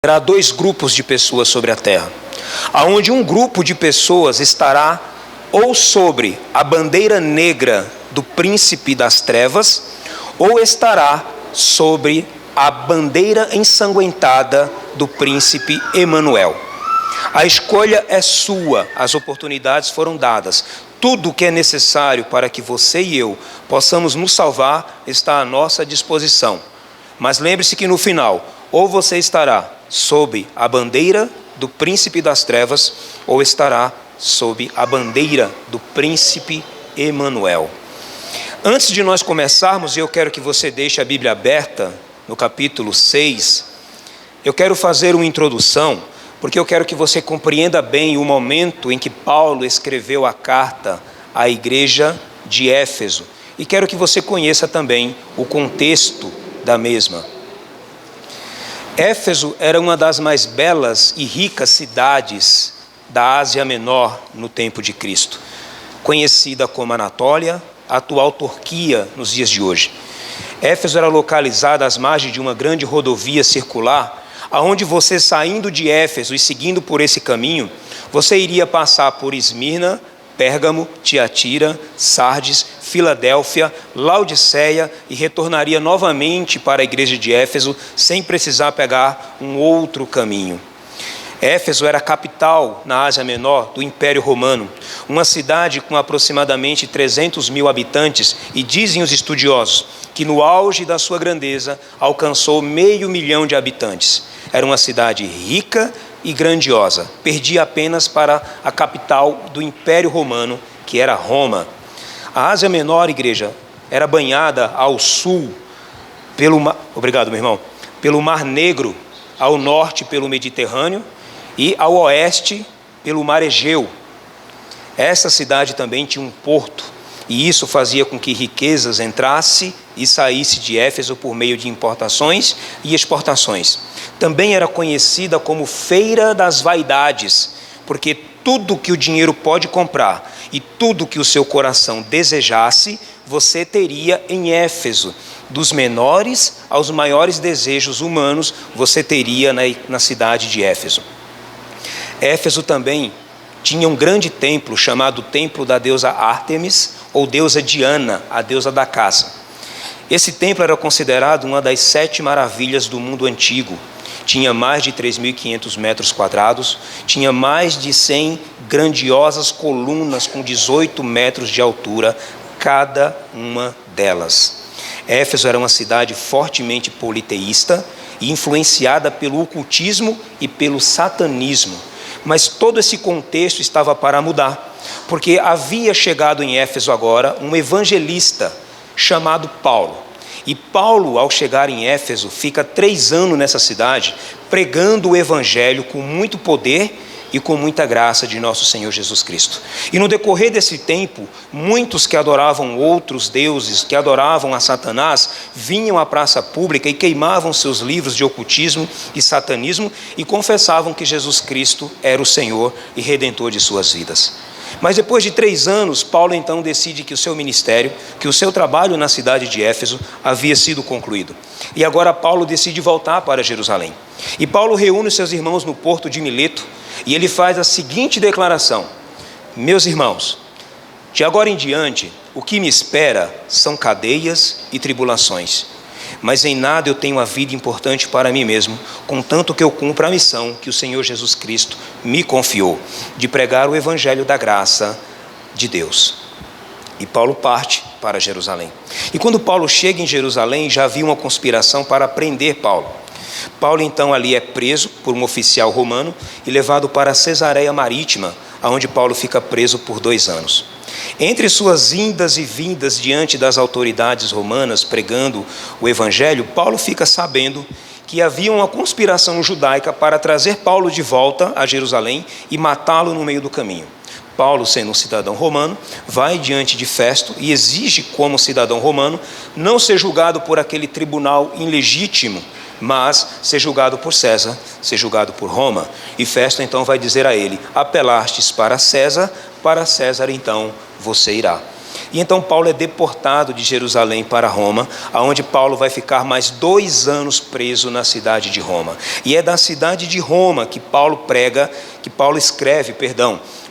Terá dois grupos de pessoas sobre a terra, aonde um grupo de pessoas estará ou sobre a bandeira negra do príncipe das trevas, ou estará sobre a bandeira ensanguentada do príncipe Emanuel. A escolha é sua, as oportunidades foram dadas. Tudo o que é necessário para que você e eu possamos nos salvar está à nossa disposição. Mas lembre-se que no final, ou você estará sob a bandeira do príncipe das trevas, ou estará sob a bandeira do príncipe Emanuel. Antes de nós começarmos, eu quero que você deixe a Bíblia aberta no capítulo 6. Eu quero fazer uma introdução, porque eu quero que você compreenda bem o momento em que Paulo escreveu a carta à igreja de Éfeso. E quero que você conheça também o contexto da mesma. Éfeso era uma das mais belas e ricas cidades da Ásia Menor no tempo de Cristo, conhecida como Anatólia, a atual Turquia nos dias de hoje. Éfeso era localizada às margens de uma grande rodovia circular, aonde você, saindo de Éfeso e seguindo por esse caminho, você iria passar por Esmirna, Pérgamo, Tiatira, Sardes, Filadélfia, Laodiceia e retornaria novamente para a igreja de Éfeso sem precisar pegar um outro caminho. Éfeso era a capital na Ásia Menor do Império Romano, uma cidade com aproximadamente 300 mil habitantes, e dizem os estudiosos que no auge da sua grandeza alcançou 500 mil de habitantes. Era uma cidade rica e grandiosa, perdia apenas para a capital do Império Romano, que era Roma. A Ásia Menor, igreja, era banhada ao sul pelo Mar Negro, ao norte pelo Mediterrâneo e ao oeste pelo Mar Egeu. Essa cidade também tinha um porto, e isso fazia com que riquezas entrasse e saísse de Éfeso por meio de importações e exportações. Também era conhecida como Feira das Vaidades, porque tudo que o dinheiro pode comprar e tudo que o seu coração desejasse, você teria em Éfeso. Dos menores aos maiores desejos humanos, você teria na cidade de Éfeso. Éfeso também tinha um grande templo chamado Templo da deusa Ártemis, ou deusa Diana, a deusa da caça. Esse templo era considerado uma das 7 maravilhas do mundo antigo. Tinha mais de 3.500 metros quadrados, tinha mais de 100 grandiosas colunas com 18 metros de altura, cada uma delas. Éfeso era uma cidade fortemente politeísta e influenciada pelo ocultismo e pelo satanismo. Mas todo esse contexto estava para mudar, porque havia chegado em Éfeso agora um evangelista chamado Paulo. E Paulo, ao chegar em Éfeso, fica 3 anos nessa cidade, pregando o evangelho com muito poder e com muita graça de nosso Senhor Jesus Cristo. E no decorrer desse tempo, muitos que adoravam outros deuses, que adoravam a Satanás, vinham à praça pública e queimavam seus livros de ocultismo e satanismo e confessavam que Jesus Cristo era o Senhor e Redentor de suas vidas. Mas depois de 3 anos, Paulo então decide que o seu ministério, que o seu trabalho na cidade de Éfeso havia sido concluído. E agora Paulo decide voltar para Jerusalém. E Paulo reúne seus irmãos no porto de Mileto e ele faz a seguinte declaração: meus irmãos, de agora em diante, o que me espera são cadeias e tribulações. Mas em nada eu tenho a vida importante para mim mesmo, contanto que eu cumpra a missão que o Senhor Jesus Cristo me confiou, de pregar o evangelho da graça de Deus. E Paulo parte para Jerusalém. E quando Paulo chega em Jerusalém, já havia uma conspiração para prender Paulo. Paulo então ali é preso por um oficial romano e levado para Cesareia Marítima, onde Paulo fica preso por 2 anos. Entre suas indas e vindas diante das autoridades romanas pregando o evangelho, Paulo fica sabendo que havia uma conspiração judaica para trazer Paulo de volta a Jerusalém e matá-lo no meio do caminho. Paulo, sendo um cidadão romano, vai diante de Festo e exige, como cidadão romano, não ser julgado por aquele tribunal ilegítimo, mas ser julgado por César, ser julgado por Roma. E Festo então vai dizer a ele: apelastes para César então você irá. E então Paulo é deportado de Jerusalém para Roma, aonde Paulo vai ficar mais 2 anos preso na cidade de Roma. E é da cidade de Roma que Paulo escreve,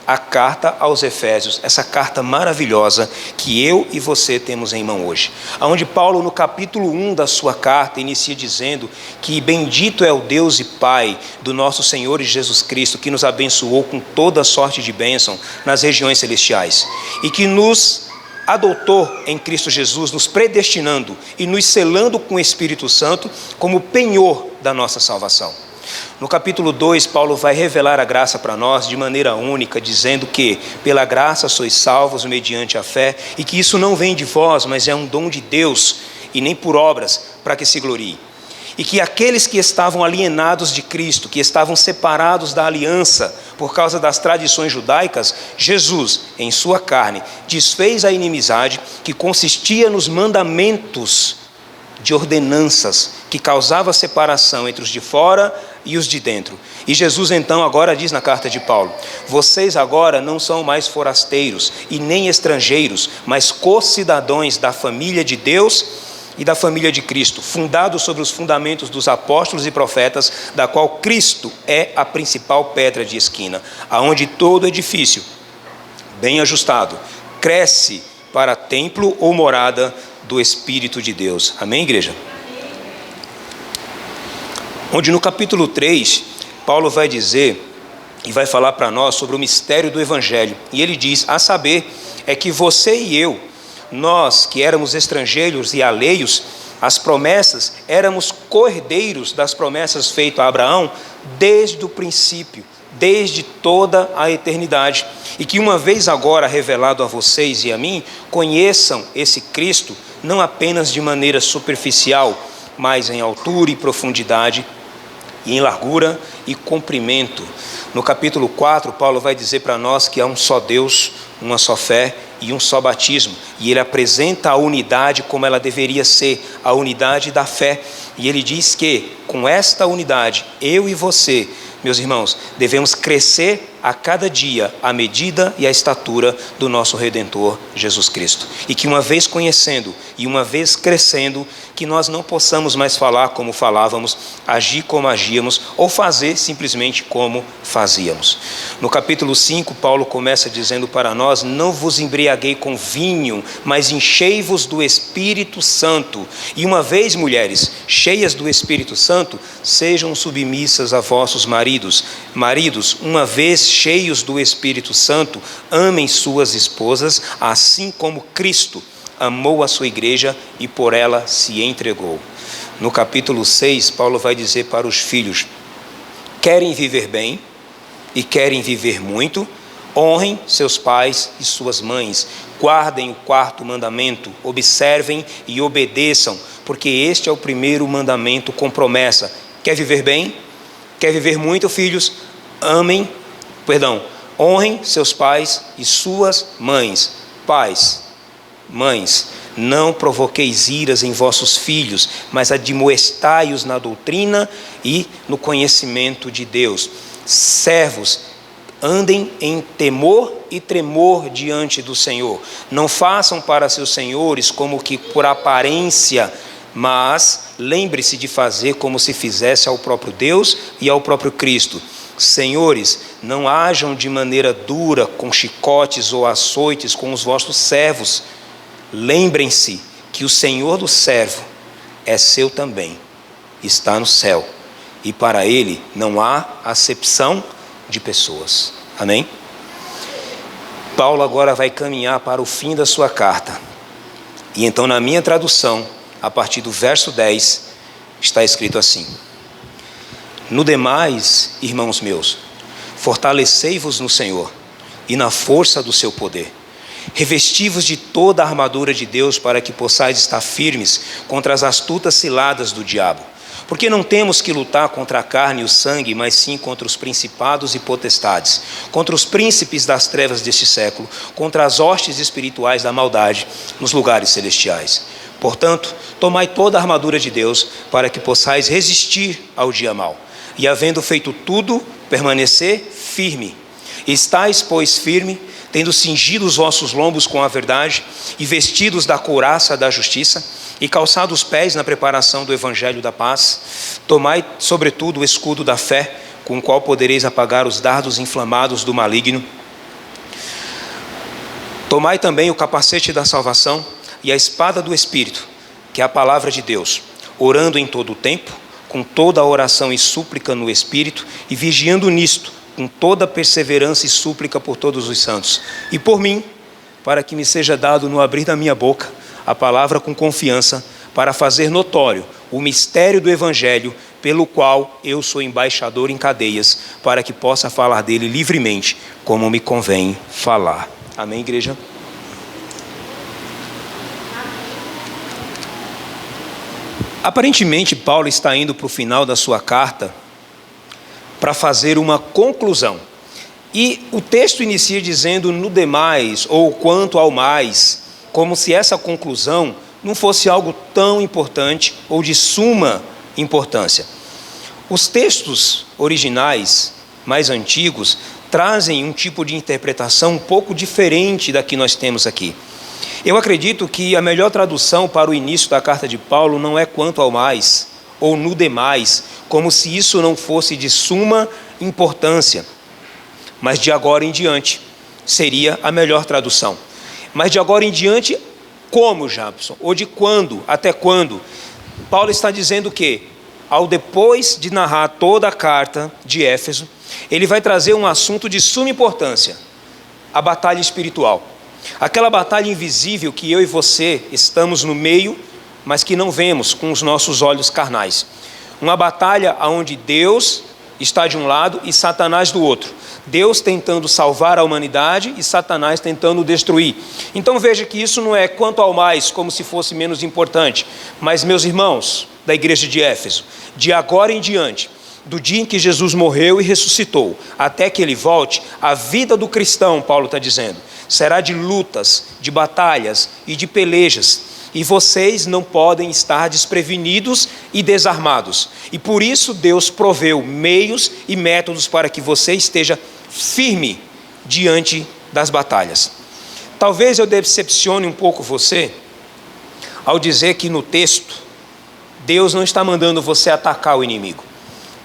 a carta aos Efésios, essa carta maravilhosa que eu e você temos em mão hoje. Onde Paulo, no capítulo 1 da sua carta, inicia dizendo que bendito é o Deus e Pai do nosso Senhor Jesus Cristo, que nos abençoou com toda sorte de bênção nas regiões celestiais, e que nos adotou em Cristo Jesus, nos predestinando e nos selando com o Espírito Santo como penhor da nossa salvação. No capítulo 2, Paulo vai revelar a graça para nós de maneira única, dizendo que pela graça sois salvos mediante a fé, e que isso não vem de vós, mas é um dom de Deus, e nem por obras, para que se glorie. E que aqueles que estavam alienados de Cristo, que estavam separados da aliança por causa das tradições judaicas, Jesus, em sua carne, desfez a inimizade que consistia nos mandamentos de ordenanças, que causava separação entre os de fora e os de dentro. E Jesus então agora diz na carta de Paulo: vocês agora não são mais forasteiros e nem estrangeiros, mas co-cidadãos da família de Deus e da família de Cristo, fundados sobre os fundamentos dos apóstolos e profetas, da qual Cristo é a principal pedra de esquina, aonde todo edifício bem ajustado cresce para templo ou morada do Espírito de Deus. Amém, igreja? Onde no capítulo 3, Paulo vai dizer e vai falar para nós sobre o mistério do Evangelho. E ele diz, a saber, é que você e eu, nós que éramos estrangeiros e alheios às promessas, éramos co-herdeiros das promessas feitas a Abraão desde o princípio, desde toda a eternidade. E que uma vez agora revelado a vocês e a mim, conheçam esse Cristo, não apenas de maneira superficial, mas em altura e profundidade, e em largura e comprimento. No capítulo 4, Paulo vai dizer para nós que há um só Deus, uma só fé e um só batismo. E ele apresenta a unidade como ela deveria ser, a unidade da fé. E ele diz que, com esta unidade, eu e você, meus irmãos, devemos crescer a cada dia à medida e à estatura do nosso Redentor Jesus Cristo. E que uma vez conhecendo e uma vez crescendo, que nós não possamos mais falar como falávamos, agir como agíamos ou fazer simplesmente como fazíamos. No capítulo 5, Paulo começa dizendo para nós: não vos embriaguei com vinho, mas enchei-vos do Espírito Santo. E uma vez, mulheres, cheias do Espírito Santo, sejam submissas a vossos maridos. Maridos, uma vez cheios do Espírito Santo, amem suas esposas, assim como Cristo amou a sua igreja e por ela se entregou. No capítulo 6, Paulo vai dizer para os filhos: querem viver bem e querem viver muito, honrem seus pais e suas mães, guardem o 4º mandamento, observem e obedeçam, porque este é o primeiro mandamento com promessa. Quer viver bem? Quer viver muito, filhos? Honrem seus pais e suas mães. Pais, mães, não provoqueis iras em vossos filhos, mas admoestai-os na doutrina e no conhecimento de Deus. Servos, andem em temor e tremor diante do Senhor. Não façam para seus senhores como que por aparência, mas lembre-se de fazer como se fizesse ao próprio Deus e ao próprio Cristo. Senhores, não hajam de maneira dura, com chicotes ou açoites com os vossos servos. Lembrem-se que o Senhor do servo é seu também, está no céu, e para ele não há acepção de pessoas. Amém? Paulo agora vai caminhar para o fim da sua carta. E então, na minha tradução, a partir do verso 10, está escrito assim: no demais, irmãos meus, fortalecei-vos no Senhor e na força do seu poder. Revesti-vos de toda a armadura de Deus para que possais estar firmes contra as astutas ciladas do diabo. Porque não temos que lutar contra a carne e o sangue, mas sim contra os principados e potestades, contra os príncipes das trevas deste século, contra as hostes espirituais da maldade nos lugares celestiais. Portanto, tomai toda a armadura de Deus para que possais resistir ao dia mau. E havendo feito tudo, permanecer firme. Estais, pois, firme, tendo cingido os vossos lombos com a verdade, e vestidos da couraça da justiça, e calçado os pés na preparação do evangelho da paz. Tomai, sobretudo, o escudo da fé, com o qual podereis apagar os dardos inflamados do maligno. Tomai também o capacete da salvação e a espada do Espírito, que é a palavra de Deus, orando em todo o tempo, com toda a oração e súplica no Espírito, e vigiando nisto, com toda perseverança e súplica por todos os santos, e por mim, para que me seja dado no abrir da minha boca a palavra com confiança, para fazer notório o mistério do Evangelho, pelo qual eu sou embaixador em cadeias, para que possa falar dele livremente, como me convém falar. Amém, igreja? Aparentemente, Paulo está indo para o final da sua carta para fazer uma conclusão. E o texto inicia dizendo no demais, ou quanto ao mais, como se essa conclusão não fosse algo tão importante ou de suma importância. Os textos originais, mais antigos, trazem um tipo de interpretação um pouco diferente da que nós temos aqui. Eu acredito que a melhor tradução para o início da carta de Paulo não é quanto ao mais, ou no demais, como se isso não fosse de suma importância, mas de agora em diante seria a melhor tradução. Mas de agora em diante, como, Jabson? Ou de quando? Até quando? Paulo está dizendo que, ao depois de narrar toda a carta de Éfeso, ele vai trazer um assunto de suma importância: a batalha espiritual. Aquela batalha invisível que eu e você estamos no meio, mas que não vemos com os nossos olhos carnais. Uma batalha onde Deus está de um lado e Satanás do outro. Deus tentando salvar a humanidade e Satanás tentando destruir. Então veja que isso não é quanto ao mais, como se fosse menos importante. Mas, meus irmãos da igreja de Éfeso, de agora em diante, do dia em que Jesus morreu e ressuscitou, até que ele volte, a vida do cristão, Paulo está dizendo, será de lutas, de batalhas e de pelejas. E vocês não podem estar desprevenidos e desarmados. E por isso Deus proveu meios e métodos para que você esteja firme diante das batalhas. Talvez eu decepcione um pouco você ao dizer que no texto Deus não está mandando você atacar o inimigo.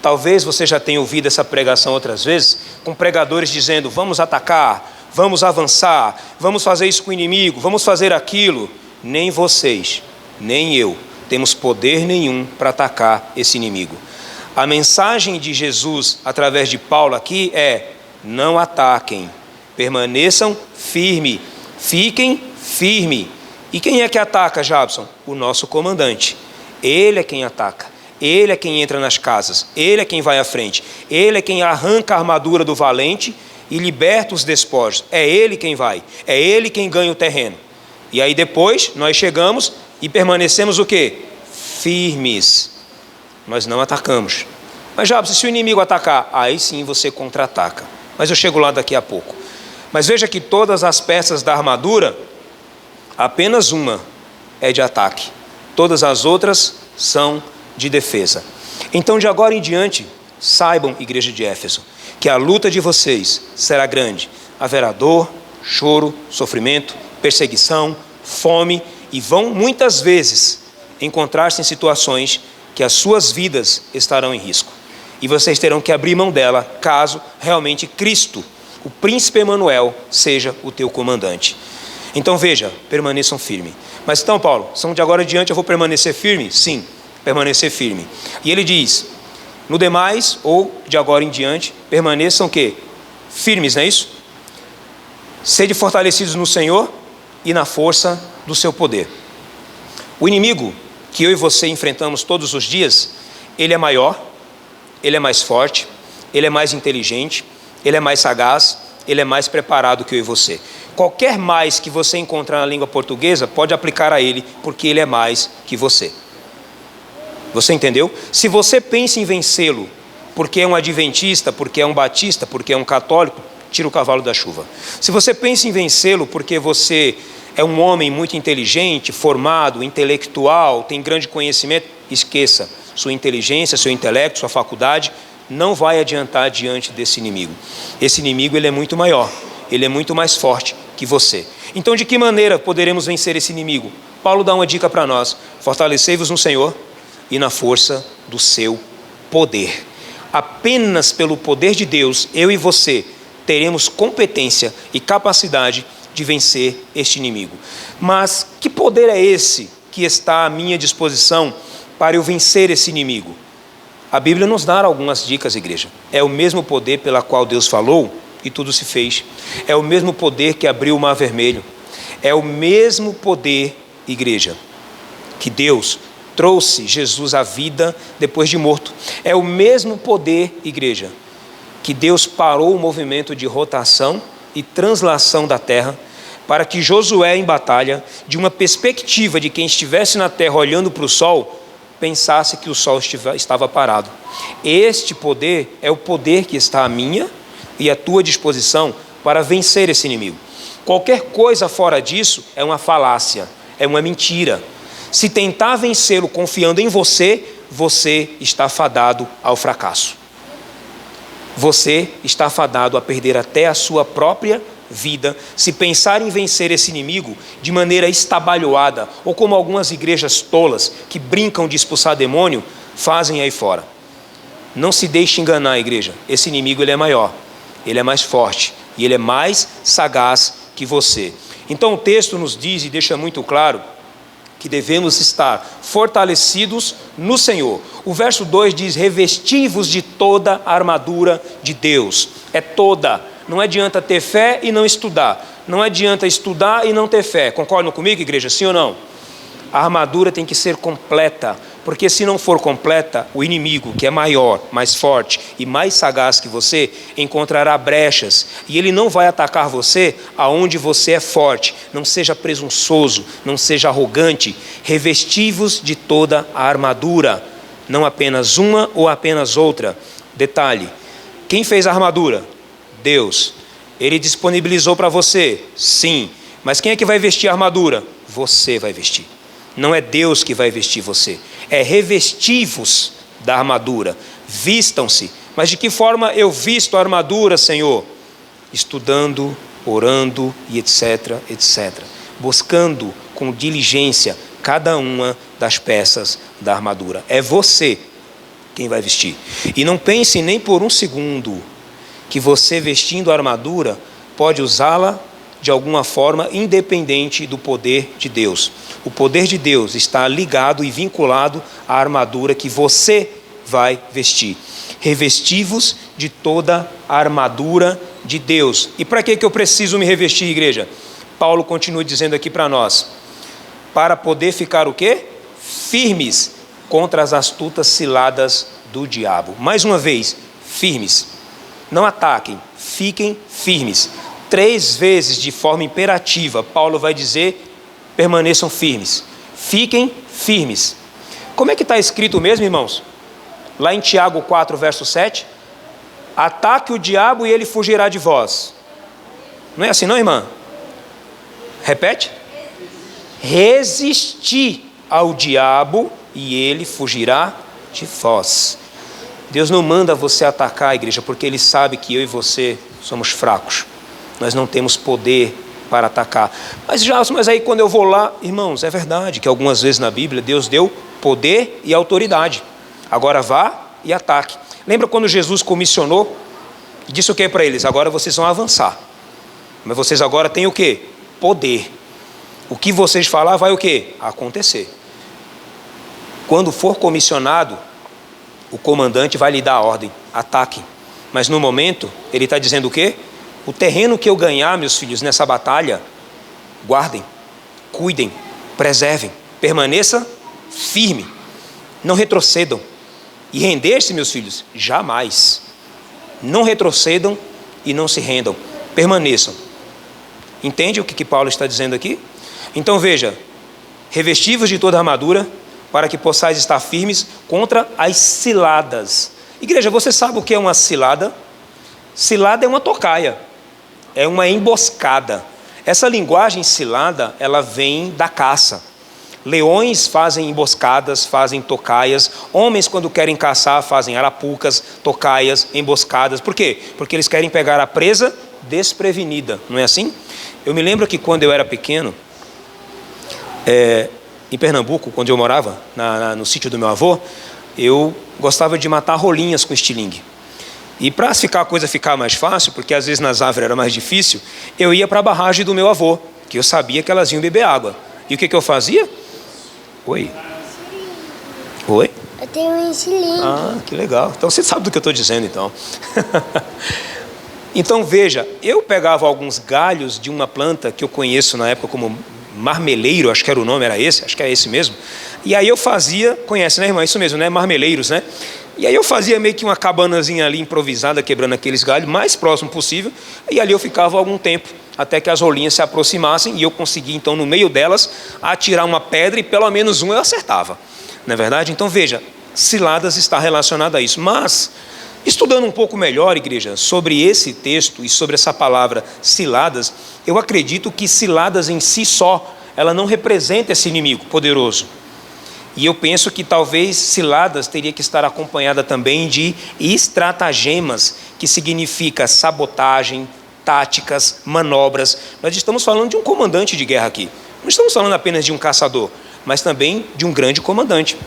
Talvez você já tenha ouvido essa pregação outras vezes, com pregadores dizendo: vamos atacar, vamos avançar, vamos fazer isso com o inimigo, vamos fazer aquilo. Nem vocês, nem eu, temos poder nenhum para atacar esse inimigo. A mensagem de Jesus, através de Paulo aqui, é: não ataquem, permaneçam firmes, fiquem firmes. E quem é que ataca, Jabson? O nosso comandante. Ele é quem ataca, ele é quem entra nas casas, ele é quem vai à frente, ele é quem arranca a armadura do valente e liberta os despojos. É ele quem vai, é ele quem ganha o terreno. E aí depois nós chegamos e permanecemos o quê? Firmes. Nós não atacamos. Mas, Jabson, se o inimigo atacar, aí sim você contra-ataca. Mas eu chego lá daqui a pouco. Mas veja que todas as peças da armadura, apenas uma é de ataque. Todas as outras são de defesa. Então, de agora em diante, saibam, igreja de Éfeso, que a luta de vocês será grande. Haverá dor, choro, sofrimento, perseguição, fome, e vão muitas vezes encontrar-se em situações que as suas vidas estarão em risco. E vocês terão que abrir mão dela, caso realmente Cristo, o príncipe Emanuel, seja o teu comandante. Então veja, permaneçam firmes. Mas então, Paulo, são de agora em diante eu vou permanecer firme? Sim, permanecer firme. E ele diz: no demais, ou de agora em diante, permaneçam o quê? Firmes, não é isso? Sede fortalecidos no Senhor e na força do seu poder. O inimigo que eu e você enfrentamos todos os dias, ele é maior, ele é mais forte, ele é mais inteligente, ele é mais sagaz, ele é mais preparado que eu e você. Qualquer mais que você encontrar na língua portuguesa, pode aplicar a ele, porque ele é mais que você. Você entendeu? Se você pensa em vencê-lo, porque é um adventista, porque é um batista, porque é um católico, tira o cavalo da chuva. Se você pensa em vencê-lo porque você é um homem muito inteligente, formado, intelectual, tem grande conhecimento, esqueça. Sua inteligência, seu intelecto, sua faculdade não vai adiantar diante desse inimigo. Esse inimigo, ele é muito maior. ele é muito mais forte que você. Então, de que maneira poderemos vencer esse inimigo? Paulo dá uma dica para nós: fortalecei-vos no Senhor e na força do seu poder. Apenas pelo poder de Deus, eu e você teremos competência e capacidade de vencer este inimigo. Mas que poder é esse que está à minha disposição para eu vencer esse inimigo? A Bíblia nos dá algumas dicas, igreja. É o mesmo poder pela qual Deus falou e tudo se fez. É o mesmo poder que abriu o Mar Vermelho. É o mesmo poder, igreja, que Deus trouxe Jesus à vida depois de morto. É o mesmo poder, igreja, que Deus parou o movimento de rotação e translação da terra, para que Josué, em batalha, de uma perspectiva de quem estivesse na terra olhando para o sol, pensasse que o sol estava parado. Este poder é o poder que está à minha e à tua disposição para vencer esse inimigo. Qualquer coisa fora disso é uma falácia, é uma mentira. Se tentar vencê-lo confiando em você, você está fadado ao fracasso. Você está fadado a perder até a sua própria vida, se pensar em vencer esse inimigo de maneira estabalhoada, ou como algumas igrejas tolas que brincam de expulsar demônio, fazem aí fora. Não se deixe enganar, igreja. Esse inimigo, ele é maior, ele é mais forte e ele é mais sagaz que você. Então o texto nos diz e deixa muito claro que devemos estar fortalecidos no Senhor. O verso 2 diz: revesti-vos de toda a armadura de Deus. É toda. Não adianta ter fé e não estudar. Não adianta estudar e não ter fé. Concordam comigo, igreja? Sim ou não? A armadura tem que ser completa, porque se não for completa, o inimigo, que é maior, mais forte e mais sagaz que você, encontrará brechas, e ele não vai atacar você aonde você é forte. Não seja presunçoso, não seja arrogante. Revesti-vos de toda a armadura, não apenas uma ou apenas outra. Detalhe: quem fez a armadura? Deus. Ele disponibilizou para você? Sim. Mas quem é que vai vestir a armadura? Você vai vestir. Não é Deus que vai vestir você. É revesti-vos da armadura. Vistam-se. Mas de que forma eu visto a armadura, Senhor? Estudando, orando e etc, etc. Buscando com diligência cada uma das peças da armadura. É você quem vai vestir. E não pense nem por um segundo que você, vestindo a armadura, pode usá-la de alguma forma independente do poder de Deus. O poder de Deus está ligado e vinculado à armadura que você vai vestir. Revesti-vos de toda a armadura de Deus. E para que eu preciso me revestir, igreja? Paulo continua dizendo aqui para nós: para poder ficar o quê? Firmes contra as astutas ciladas do diabo. Mais uma vez, firmes. Não ataquem, fiquem firmes. 3 vezes de forma imperativa, Paulo vai dizer: permaneçam firmes. Fiquem firmes. Como é que está escrito mesmo, irmãos? Lá em Tiago 4, verso 7. Ataque o diabo e ele fugirá de vós. Não é assim não, irmã? Repete. Resisti ao diabo e ele fugirá de vós. Deus não manda você atacar a igreja, porque Ele sabe que eu e você somos fracos. Nós não temos poder para atacar. Mas aí quando eu vou lá, irmãos, é verdade que algumas vezes na Bíblia Deus deu poder e autoridade. Agora vá e ataque. Lembra quando Jesus comissionou? Disse o que para eles? Agora vocês vão avançar. Mas vocês agora têm o quê? Poder. O que vocês falar vai o quê? Acontecer. Quando for comissionado, o comandante vai lhe dar a ordem: ataque. Mas no momento, ele está dizendo o quê? O terreno que eu ganhar, meus filhos, nessa batalha, guardem, cuidem, preservem, permaneça firme, não retrocedam. E render-se, meus filhos, jamais. Não retrocedam e não se rendam, permaneçam. Entende o que Paulo está dizendo aqui? Então veja: revesti-vos de toda a armadura, para que possais estar firmes contra as ciladas. Igreja, você sabe o que é uma cilada? Cilada é uma tocaia, é uma emboscada. Essa linguagem cilada, ela vem da caça. Leões fazem emboscadas, fazem tocaias. Homens, quando querem caçar, fazem arapucas, tocaias, emboscadas. Por quê? Porque eles querem pegar a presa desprevenida, não é assim? Eu me lembro que quando eu era pequeno, em Pernambuco, quando eu morava no sítio do meu avô, eu gostava de matar rolinhas com estilingue. E para a coisa ficar mais fácil, porque às vezes nas árvores era mais difícil, eu ia para a barragem do meu avô, que eu sabia que elas iam beber água. E o que eu fazia? Oi? Oi? Eu tenho um estilingue. Ah, que legal. Então você sabe do que eu estou dizendo, então. Então veja, eu pegava alguns galhos de uma planta que eu conheço na época como marmeleiro, acho que era o nome, era esse, acho que é esse mesmo. E aí eu fazia, conhece, né, irmã? Isso mesmo, né? Marmeleiros, né? E aí eu fazia meio que uma cabanazinha ali improvisada, quebrando aqueles galhos, mais próximo possível. E ali eu ficava algum tempo, até que as rolinhas se aproximassem. E eu conseguia, então, no meio delas, atirar uma pedra e pelo menos um eu acertava. Não é verdade? Então veja, ciladas está relacionado a isso. Mas, estudando um pouco melhor, igreja, sobre esse texto e sobre essa palavra ciladas, eu acredito que ciladas em si só, ela não representa esse inimigo poderoso. E eu penso que talvez ciladas teria que estar acompanhada também de estratagemas, que significa sabotagem, táticas, manobras. Nós estamos falando de um comandante de guerra aqui. Não estamos falando apenas de um caçador, mas também de um grande comandante.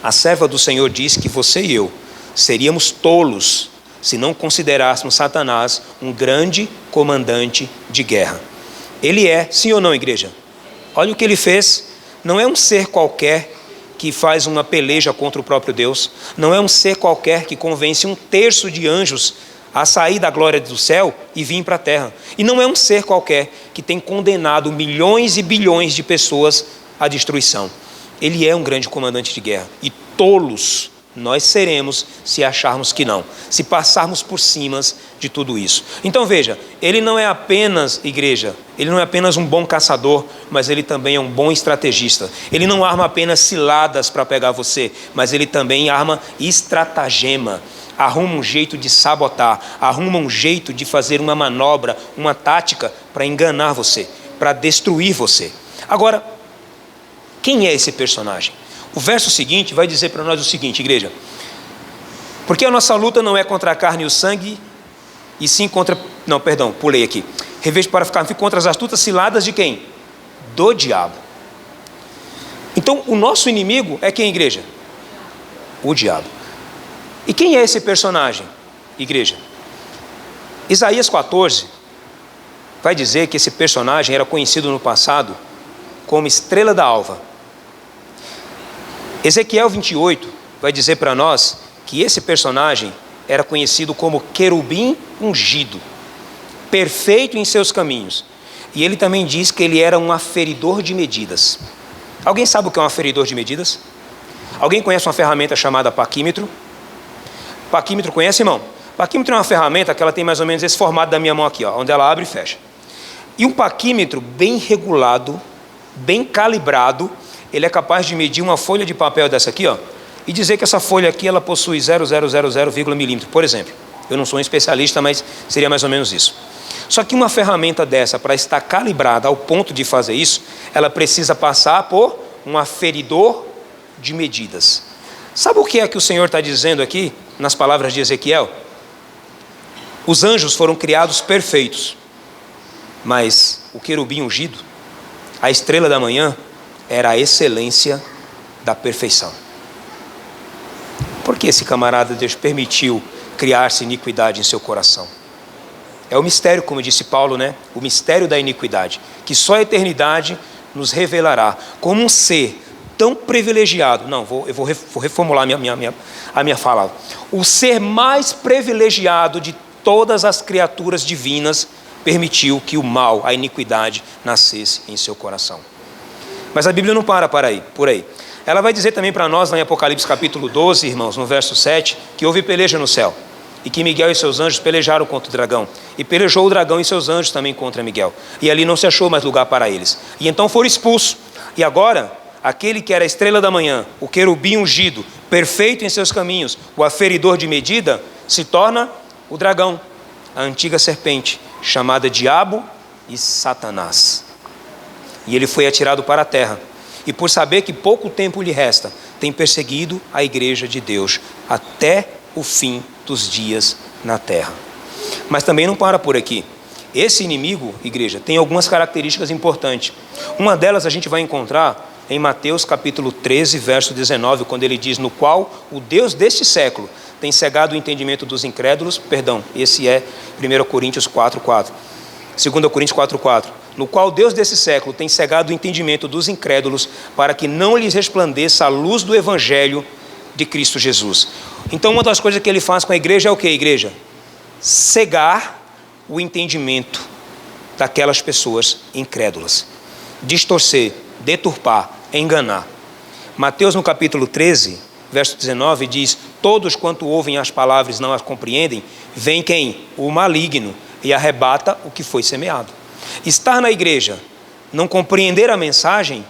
A serva do Senhor diz que você e eu seríamos tolos se não considerássemos Satanás um grande comandante de guerra. Ele é, sim ou não, igreja? Olha o que ele fez. Não é um ser qualquer que faz uma peleja contra o próprio Deus. Não é um ser qualquer que convence 1/3 de anjos a sair da glória do céu e vir para a terra. E não é um ser qualquer que tem condenado milhões e bilhões de pessoas à destruição. Ele é um grande comandante de guerra. E tolos nós seremos se acharmos que não, se passarmos por cima de tudo isso. Então veja, ele não é apenas, igreja, ele não é apenas um bom caçador, mas ele também é um bom estrategista. Ele não arma apenas ciladas para pegar você, mas ele também arma estratagema, arruma um jeito de sabotar, arruma um jeito de fazer uma manobra, uma tática para enganar você, para destruir você. Agora, quem é esse personagem? O verso seguinte vai dizer para nós o seguinte, igreja: porque a nossa luta não é contra a carne e o sangue, e sim contra... Não, perdão, pulei aqui. Revejo para ficar contra as astutas ciladas de quem? Do diabo. Então, o nosso inimigo é quem, igreja? O diabo. E quem é esse personagem, igreja? Isaías 14 vai dizer que esse personagem era conhecido no passado como estrela da alva. Ezequiel 28 vai dizer para nós que esse personagem era conhecido como querubim ungido, perfeito em seus caminhos. E ele também diz que ele era um aferidor de medidas. Alguém sabe o que é um aferidor de medidas? Alguém conhece uma ferramenta chamada paquímetro? Paquímetro conhece, irmão? Paquímetro é uma ferramenta que ela tem mais ou menos esse formato da minha mão aqui, ó, onde ela abre e fecha. E um paquímetro bem regulado, bem calibrado, ele é capaz de medir uma folha de papel dessa aqui, ó, e dizer que essa folha aqui ela possui 0,000 milímetro, por exemplo. Eu não sou um especialista, mas seria mais ou menos isso. Só que uma ferramenta dessa, para estar calibrada ao ponto de fazer isso, ela precisa passar por um aferidor de medidas. Sabe o que é que o Senhor está dizendo aqui, nas palavras de Ezequiel? Os anjos foram criados perfeitos, mas o querubim ungido, a estrela da manhã, era a excelência da perfeição. Por que esse camarada Deus permitiu criar-se iniquidade em seu coração? É o mistério, como disse Paulo, né? O mistério da iniquidade, que só a eternidade nos revelará como um ser tão privilegiado. Não, eu vou reformular a minha fala. O ser mais privilegiado de todas as criaturas divinas permitiu que o mal, a iniquidade, nascesse em seu coração. Mas a Bíblia não para por aí. Ela vai dizer também para nós, lá em Apocalipse capítulo 12, irmãos, no verso 7, que houve peleja no céu, e que Miguel e seus anjos pelejaram contra o dragão, e pelejou o dragão e seus anjos também contra Miguel, e ali não se achou mais lugar para eles, e então foram expulsos. E agora, aquele que era a estrela da manhã, o querubim ungido, perfeito em seus caminhos, o aferidor de medida, se torna o dragão, a antiga serpente, chamada Diabo e Satanás. E ele foi atirado para a terra. E por saber que pouco tempo lhe resta, tem perseguido a igreja de Deus até o fim dos dias na terra. Mas também não para por aqui. Esse inimigo, igreja, tem algumas características importantes. Uma delas a gente vai encontrar em Mateus capítulo 13, verso 19, quando ele diz: no qual o Deus deste século tem cegado o entendimento dos incrédulos. Perdão, esse é 1 Coríntios 4:4. 2 Coríntios 4:4. No qual Deus desse século tem cegado o entendimento dos incrédulos, para que não lhes resplandeça a luz do evangelho de Cristo Jesus. Então uma das coisas que ele faz com a igreja é o que, igreja? Cegar o entendimento daquelas pessoas incrédulas. Distorcer, deturpar, enganar. Mateus no capítulo 13, verso 19 diz: todos quanto ouvem as palavras e não as compreendem, vem quem? O maligno, e arrebata o que foi semeado. Estar na igreja, não compreender a mensagem,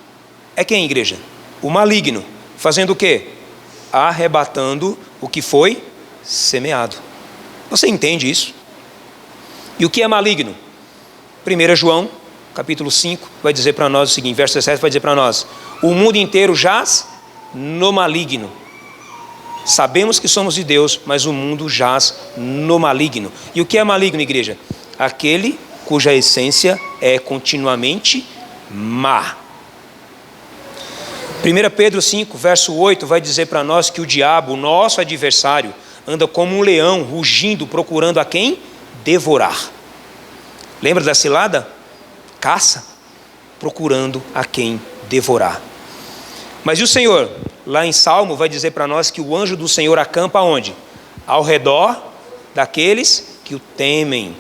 é quem, igreja? O maligno. Fazendo o quê? Arrebatando o que foi semeado. Você entende isso? E o que é maligno? 1 João, capítulo 5, vai dizer para nós o seguinte, verso 17 vai dizer para nós: o mundo inteiro jaz no maligno. Sabemos que somos de Deus, mas o mundo jaz no maligno. E o que é maligno, igreja? Aquele cuja essência é continuamente má. 1 Pedro 5, verso 8, vai dizer para nós que o diabo, o nosso adversário, anda como um leão, rugindo, procurando a quem devorar. Lembra da cilada? Caça, procurando a quem devorar. Mas e o Senhor? Lá em Salmo vai dizer para nós que o anjo do Senhor acampa onde? Ao redor daqueles que o temem.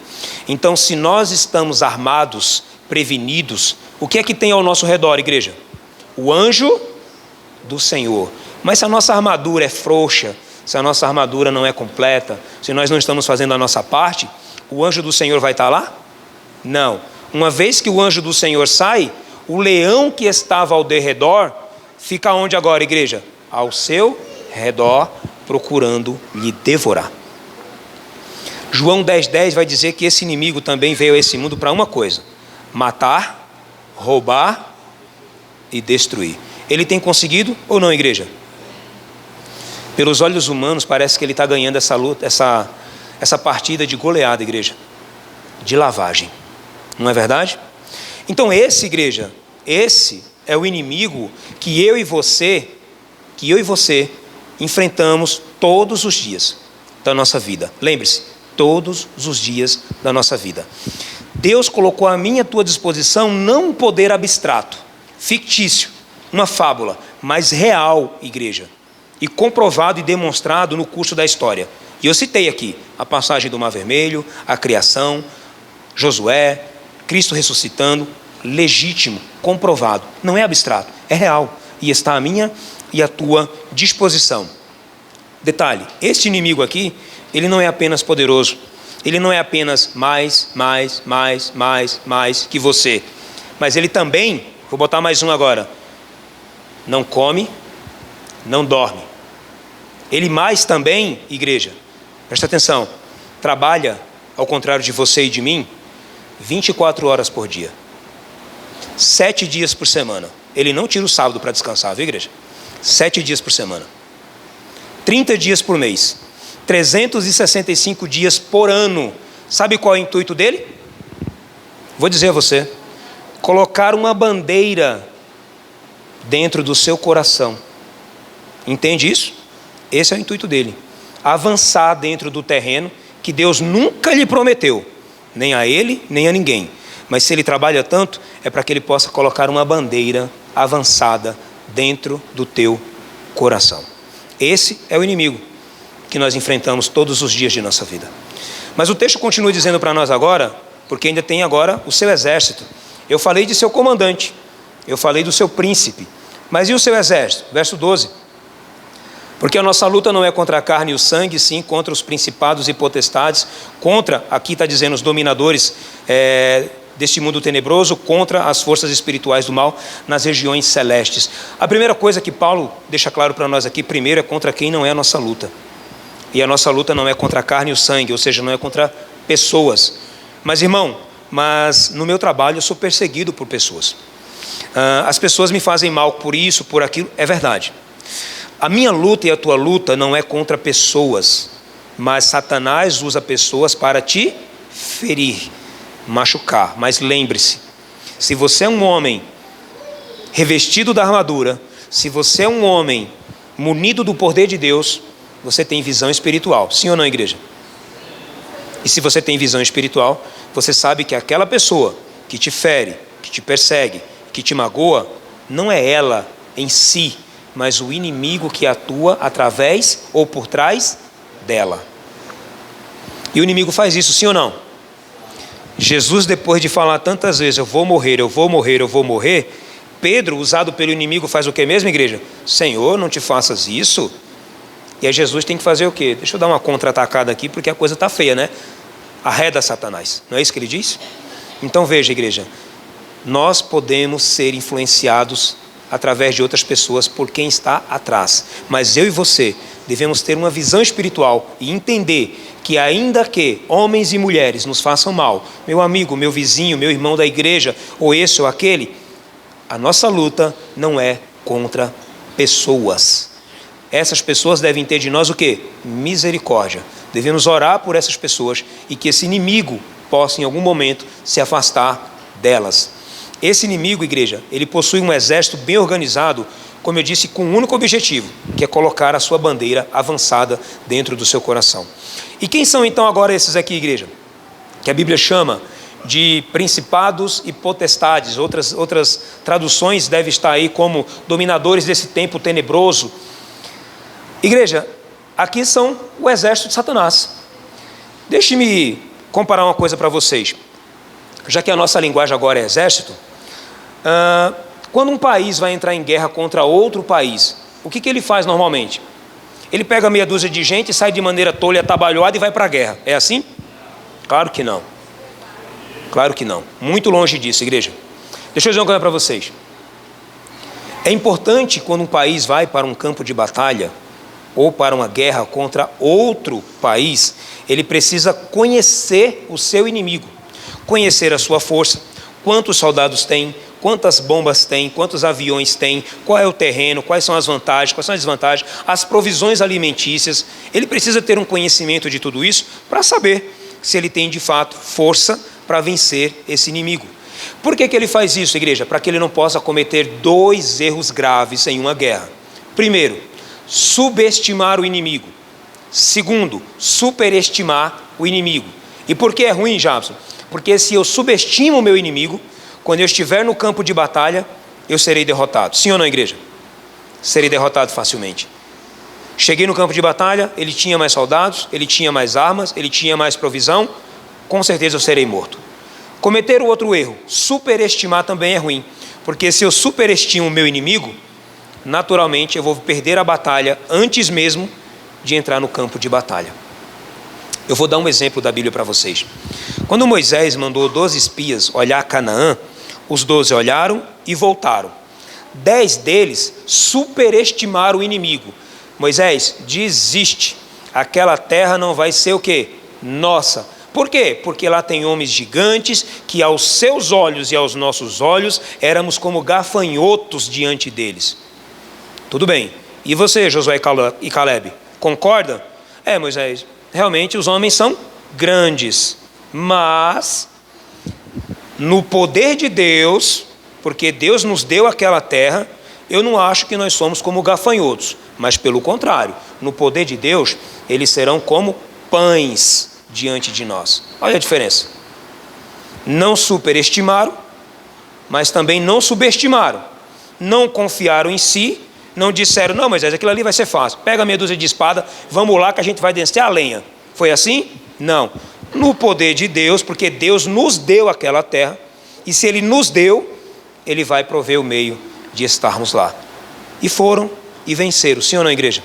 Então, se nós estamos armados, prevenidos, o que é que tem ao nosso redor, igreja? O anjo do Senhor. Mas se a nossa armadura é frouxa, se a nossa armadura não é completa, se nós não estamos fazendo a nossa parte, o anjo do Senhor vai estar lá? Não. Uma vez que o anjo do Senhor sai, o leão que estava ao derredor fica onde agora, igreja? Ao seu redor, procurando lhe devorar. João 10:10 vai dizer que esse inimigo também veio a esse mundo para uma coisa: matar, roubar e destruir. Ele tem conseguido ou não, igreja? Pelos olhos humanos parece que ele está ganhando essa luta, essa partida de goleada, igreja, de lavagem. Não é verdade? Então esse, igreja, esse é o inimigo que eu e você enfrentamos todos os dias da nossa vida. Lembre-se, todos os dias da nossa vida. Deus colocou à minha e à tua disposição não um poder abstrato, fictício, uma fábula, mas real, igreja, e comprovado e demonstrado no curso da história. E eu citei aqui a passagem do Mar Vermelho, a criação, Josué, Cristo ressuscitando, legítimo, comprovado, não é abstrato, é real, e está à minha e à tua disposição. Detalhe, este inimigo aqui, ele não é apenas poderoso, ele não é apenas mais que você, mas ele também, vou botar mais um agora, não come, não dorme. Ele mais também, igreja, presta atenção, trabalha, ao contrário de você e de mim, 24 horas por dia, 7 dias por semana. Ele não tira o sábado para descansar, viu, igreja? 7 dias por semana, 30 dias por mês, 365 dias por ano. Sabe qual é o intuito dele? Vou dizer a você: colocar uma bandeira dentro do seu coração. Entende isso? Esse é o intuito dele. Avançar dentro do terreno que Deus nunca lhe prometeu, nem a ele, nem a ninguém. Mas se ele trabalha tanto, é para que ele possa colocar uma bandeira avançada dentro do teu coração. Esse é o inimigo que nós enfrentamos todos os dias de nossa vida. Mas o texto continua dizendo para nós agora, porque ainda tem agora o seu exército. Eu falei de seu comandante, eu falei do seu príncipe, mas e o seu exército? Verso 12. Porque a nossa luta não é contra a carne e o sangue, sim contra os principados e potestades, contra, aqui está dizendo, os dominadores deste mundo tenebroso, contra as forças espirituais do mal nas regiões celestes. A primeira coisa que Paulo deixa claro para nós aqui, primeiro, é contra quem não é a nossa luta. E a nossa luta não é contra a carne e o sangue, ou seja, não é contra pessoas. Mas, irmão, no meu trabalho eu sou perseguido por pessoas. As pessoas me fazem mal por isso, por aquilo, é verdade. A minha luta e a tua luta não é contra pessoas, mas Satanás usa pessoas para te ferir, machucar. Mas lembre-se, se você é um homem revestido da armadura, se você é um homem munido do poder de Deus, você tem visão espiritual. Sim ou não, igreja? E se você tem visão espiritual, você sabe que aquela pessoa que te fere, que te persegue, que te magoa, não é ela em si, mas o inimigo que atua através ou por trás dela. E o inimigo faz isso, sim ou não? Jesus, depois de falar tantas vezes, eu vou morrer, eu vou morrer, eu vou morrer, Pedro, usado pelo inimigo, faz o que mesmo, igreja? Senhor, não te faças isso. E aí Jesus tem que fazer o quê? Deixa eu dar uma contra-atacada aqui, porque a coisa está feia, né? Arreda Satanás, não é isso que ele diz? Então veja, igreja, nós podemos ser influenciados através de outras pessoas por quem está atrás, mas eu e você devemos ter uma visão espiritual e entender que ainda que homens e mulheres nos façam mal, meu amigo, meu vizinho, meu irmão da igreja, ou esse ou aquele, a nossa luta não é contra pessoas. Essas pessoas devem ter de nós o quê? Misericórdia. Devemos orar por essas pessoas e que esse inimigo possa em algum momento se afastar delas. Esse inimigo, igreja, ele possui um exército bem organizado, como eu disse, com um único objetivo, que é colocar a sua bandeira avançada dentro do seu coração. E quem são então agora esses aqui, igreja? Que a Bíblia chama de principados e potestades. Outras traduções devem estar aí como dominadores desse tempo tenebroso. Igreja, aqui são o exército de Satanás. Deixe-me comparar uma coisa para vocês. Já que a nossa linguagem agora é exército, quando um país vai entrar em guerra contra outro país, o que ele faz normalmente? Ele pega meia dúzia de gente, sai de maneira tola e atabalhoada e vai para a guerra. É assim? Claro que não. Claro que não. Muito longe disso, igreja. Deixa eu dizer uma coisa para vocês. É importante quando um país vai para um campo de batalha ou para uma guerra contra outro país, ele precisa conhecer o seu inimigo, conhecer a sua força, quantos soldados tem, quantas bombas tem, quantos aviões tem, qual é o terreno, quais são as vantagens, quais são as desvantagens, as provisões alimentícias. Ele precisa ter um conhecimento de tudo isso para saber se ele tem de fato força para vencer esse inimigo. Por que ele faz isso, igreja? Para que ele não possa cometer dois erros graves em uma guerra. Primeiro, subestimar o inimigo. Segundo, superestimar o inimigo. E por que é ruim, Jabson? Porque se eu subestimo o meu inimigo, quando eu estiver no campo de batalha, eu serei derrotado. Sim ou não, igreja? Serei derrotado facilmente. Cheguei no campo de batalha, ele tinha mais soldados, ele tinha mais armas, ele tinha mais provisão, com certeza eu serei morto. Cometer o outro erro, superestimar também é ruim, porque se eu superestimo o meu inimigo, naturalmente eu vou perder a batalha antes mesmo de entrar no campo de batalha. Eu vou dar um exemplo da Bíblia para vocês. Quando Moisés mandou 12 espias olhar Canaã, os 12 olharam e voltaram. 10 deles superestimaram o inimigo. Moisés, desiste. Aquela terra não vai ser o quê? Nossa. Por quê? Porque lá tem homens gigantes que aos seus olhos e aos nossos olhos éramos como gafanhotos diante deles. Tudo bem. E você, Josué e Caleb, concorda? Moisés, realmente os homens são grandes, mas no poder de Deus, porque Deus nos deu aquela terra, eu não acho que nós somos como gafanhotos, mas pelo contrário, no poder de Deus, eles serão como pães diante de nós. Olha a diferença. Não superestimaram, mas também não subestimaram. Não confiaram em si, não disseram, não, Moisés, aquilo ali vai ser fácil. Pega meia dúzia de espada, vamos lá que a gente vai descer a lenha. Foi assim? Não. No poder de Deus, porque Deus nos deu aquela terra, e se Ele nos deu, Ele vai prover o meio de estarmos lá. E foram e venceram. Sim ou não, igreja?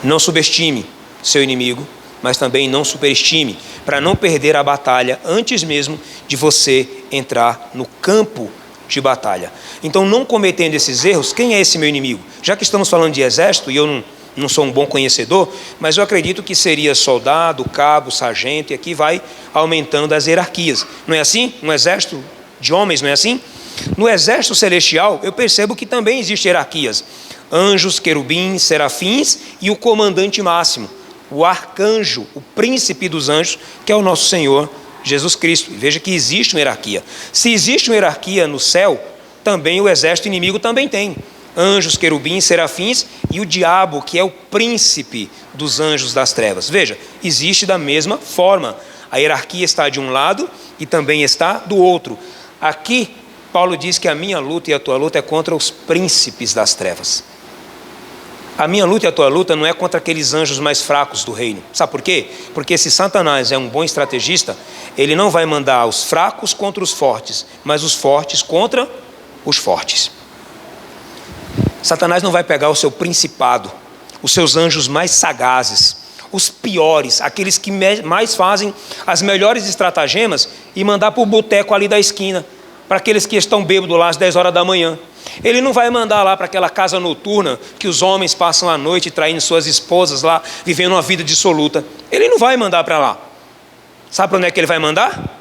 Não subestime seu inimigo, mas também não superestime, para não perder a batalha antes mesmo de você entrar no campo de batalha. Então, não cometendo esses erros, quem é esse meu inimigo? Já que estamos falando de exército, e eu não sou um bom conhecedor, mas eu acredito que seria soldado, cabo, sargento, e aqui vai aumentando as hierarquias. Não é assim? Um exército de homens, não é assim? No exército celestial, eu percebo que também existem hierarquias. Anjos, querubins, serafins e o comandante máximo. o arcanjo, o príncipe dos anjos, que é o nosso Senhor Jesus Cristo. E veja que existe uma hierarquia. Se existe uma hierarquia no céu, também o exército inimigo também tem. Anjos, querubins, serafins e o diabo, que é o príncipe dos anjos das trevas. Veja, existe da mesma forma. A hierarquia está de um lado e também está do outro. Aqui, Paulo diz que a minha luta e a tua luta é contra os príncipes das trevas. A minha luta e a tua luta não é contra aqueles anjos mais fracos do reino. Sabe por quê? Porque se Satanás é um bom estrategista, ele não vai mandar os fracos contra os fortes, mas os fortes contra os fortes. Satanás não vai pegar o seu principado, os seus anjos mais sagazes, os piores, aqueles que mais fazem as melhores estratagemas e mandar para o boteco ali da esquina, para aqueles que estão bêbados lá às 10 horas da manhã. Ele não vai mandar lá para aquela casa noturna que os homens passam a noite traindo suas esposas lá, vivendo uma vida dissoluta. Ele não vai mandar para lá. Sabe para onde é que ele vai mandar?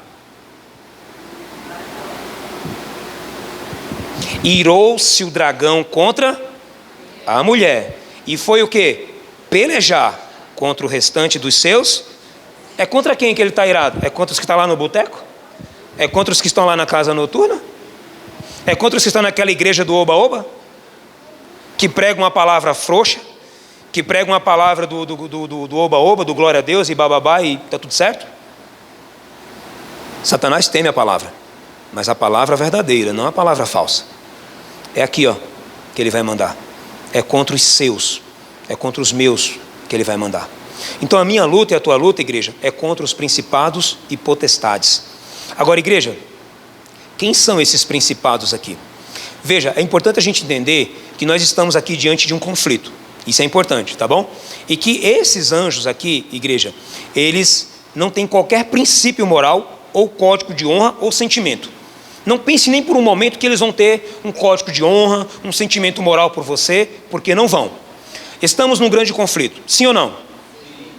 Irou-se o dragão contra a mulher. E foi o quê? Pelejar contra o restante dos seus. É contra quem que ele está irado? É contra os que estão lá no boteco? É contra os que estão lá na casa noturna? É contra os que estão naquela igreja do oba-oba? Que pregam uma palavra frouxa? Que pregam uma palavra do oba-oba, do glória a Deus e bababá e está tudo certo? Satanás teme a palavra, mas a palavra verdadeira, não a palavra falsa. É aqui, ó, que ele vai mandar. É contra os seus, é contra os meus que ele vai mandar. Então a minha luta e a tua luta, igreja, é contra os principados e potestades. Agora, igreja, quem são esses principados aqui? Veja, é importante a gente entender que nós estamos aqui diante de um conflito. Isso é importante, tá bom? E que esses anjos aqui, igreja, eles não têm qualquer princípio moral ou código de honra ou sentimento. Não pense nem por um momento que eles vão ter um código de honra, um sentimento moral por você, porque não vão. Estamos num grande conflito, sim ou não?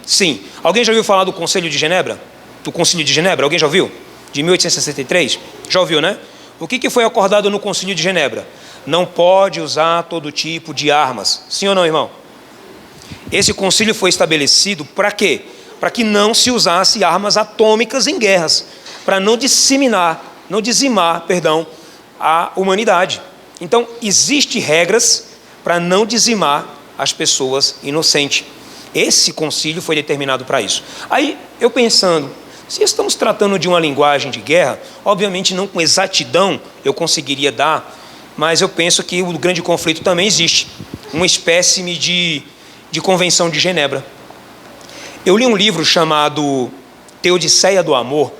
Sim. Alguém já ouviu falar do Conselho de Genebra? Do Concílio de Genebra? Alguém já ouviu? De 1863? Já ouviu, né? O que foi acordado no Concílio de Genebra? Não pode usar todo tipo de armas. Sim ou não, irmão? Esse concílio foi estabelecido para quê? Para que não se usasse armas atômicas em guerras, para não dizimar, a humanidade. Então, existem regras para não dizimar as pessoas inocentes. Esse concílio foi determinado para isso. Aí, eu pensando, se estamos tratando de uma linguagem de guerra, obviamente não com exatidão eu conseguiria dar, mas eu penso que o grande conflito também existe. Uma espécie de Convenção de Genebra. Eu li um livro chamado Teodiceia do Amor.